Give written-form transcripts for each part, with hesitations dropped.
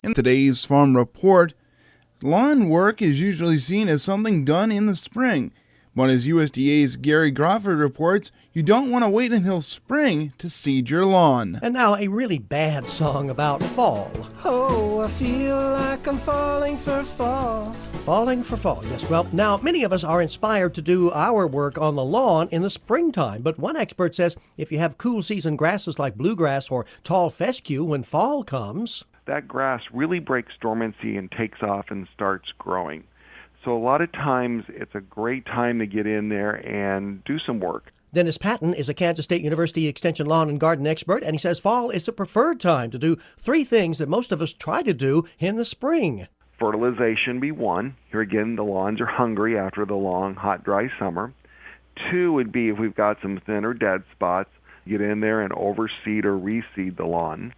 In today's Farm Report, lawn work is usually seen as something done in the spring. But as USDA's Gary Crawford reports, you don't want to wait until spring to seed your lawn. And now a really bad song about fall. Oh, I feel like I'm falling for fall. Falling for fall, yes. Well, now many of us are inspired to do our work on the lawn in the springtime. But one expert says if you have cool season grasses like bluegrass or tall fescue, when fall comes, that grass really breaks dormancy and takes off and starts growing. So a lot of times it's a great time to get in there and do some work. Dennis Patton is a Kansas State University Extension lawn and garden expert, and he says fall is the preferred time to do 3 things that most of us try to do in the spring. Fertilization be one. Here again, the lawns are hungry after the long, hot, dry summer. 2 would be if we've got some thin or dead spots, get in there and overseed or reseed the lawn.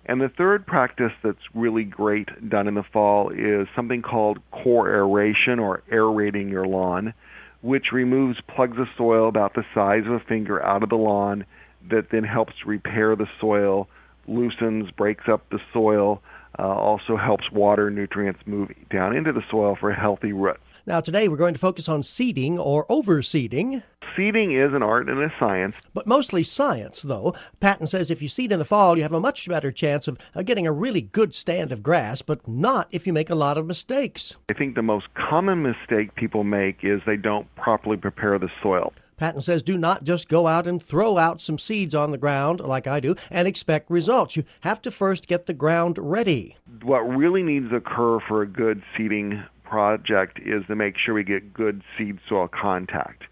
And the third practice that's really great done in the fall is something called core aeration, or aerating your lawn, which removes plugs of soil about the size of a finger out of the lawn that then helps repair the soil, loosens, breaks up the soil, also helps water and nutrients move down into the soil for healthy roots. Now today we're going to focus on seeding or overseeding. Seeding is an art and a science. But mostly science, though. Patton says if you seed in the fall, you have a much better chance of getting a really good stand of grass, but not if you make a lot of mistakes. I think the most common mistake people make is they don't properly prepare the soil. Patton says do not just go out and throw out some seeds on the ground like I do and expect results. You have to first get the ground ready. What really needs to occur for a good seeding project is to make sure we get good seed-soil contact.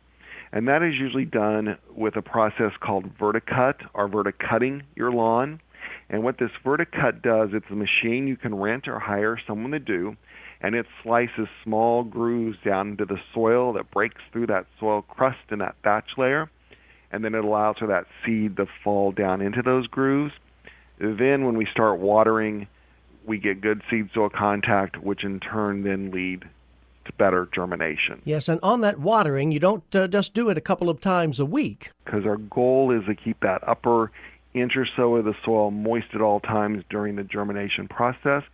And that is usually done with a process called verticut, or verticutting your lawn. And what this verticut does, it's a machine you can rent or hire someone to do, and it slices small grooves down into the soil that breaks through that soil crust and that thatch layer, and then it allows for that seed to fall down into those grooves. Then when we start watering, we get good seed-soil contact, which in turn then lead to better germination. Yes, and on that watering, you don't just do it a couple of times a week. Because our goal is to keep that upper inch or so of the soil moist at all times during the germination process,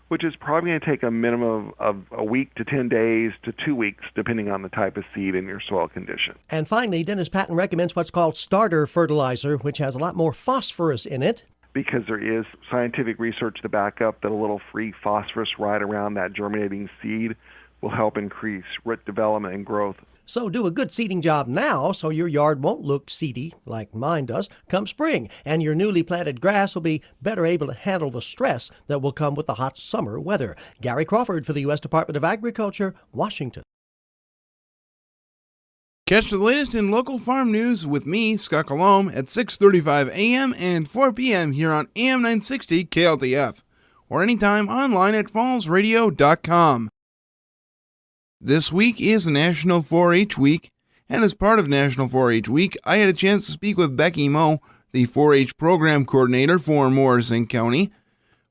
which is probably going to take a minimum of a week to 10 days to 2 weeks, depending on the type of seed and your soil condition. And finally, Dennis Patton recommends what's called starter fertilizer, which has a lot more phosphorus in it. Because there is scientific research to back up that a little free phosphorus right around that germinating seed will help increase root development and growth. So do a good seeding job now so your yard won't look seedy like mine does come spring, and your newly planted grass will be better able to handle the stress that will come with the hot summer weather. Gary Crawford for the U.S. Department of Agriculture, Washington. Catch the latest in local farm news with me, Scott Colomb, at 6:35 a.m. and 4 p.m. here on AM 960 KLTF, or anytime online at fallsradio.com. This week is National 4-H Week, and as part of National 4-H Week, I had a chance to speak with Becky Moe, the 4-H program coordinator for Morrison County.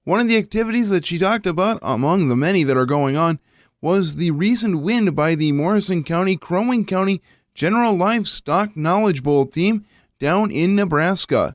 One of the activities that she talked about, among the many that are going on, was the recent win by the Morrison County Crow Wing County General Livestock Knowledge Bowl team down in Nebraska.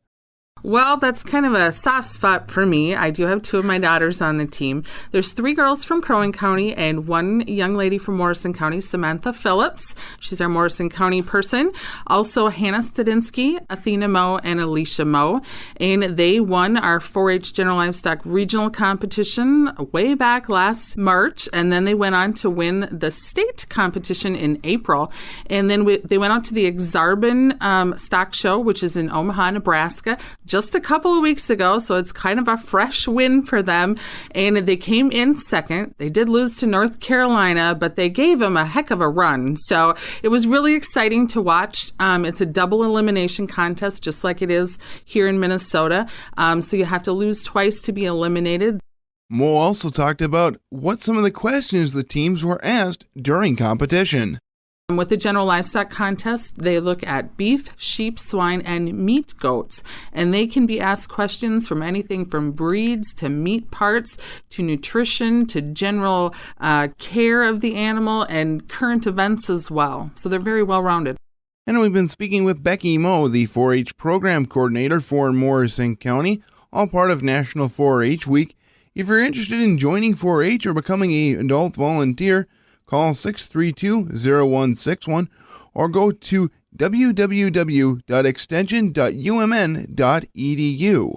Well, that's kind of a soft spot for me. I do have 2 of my daughters on the team. There's 3 girls from Crow Wing County and 1 young lady from Morrison County, Samantha Phillips. She's our Morrison County person. Also, Hannah Stadinsky, Athena Moe, and Alicia Moe. And they won our 4-H General Livestock Regional Competition way back last March. And then they went on to win the state competition in April. And then they went out to the Exarban Stock Show, which is in Omaha, Nebraska, just a couple of weeks ago, so it's kind of a fresh win for them, and they came in second. They did lose to North Carolina, but they gave them a heck of a run, so it was really exciting to watch. It's a double elimination contest, just like it is here in Minnesota, so you have to lose twice to be eliminated. Mo also talked about what some of the questions the teams were asked during competition. With the General Livestock Contest, they look at beef, sheep, swine, and meat goats. And they can be asked questions from anything from breeds to meat parts to nutrition to general care of the animal and current events as well. So they're very well-rounded. And we've been speaking with Becky Moe, the 4-H program coordinator for Morrison County, all part of National 4-H Week. If you're interested in joining 4-H or becoming an adult volunteer, call 632-0161 or go to www.extension.umn.edu.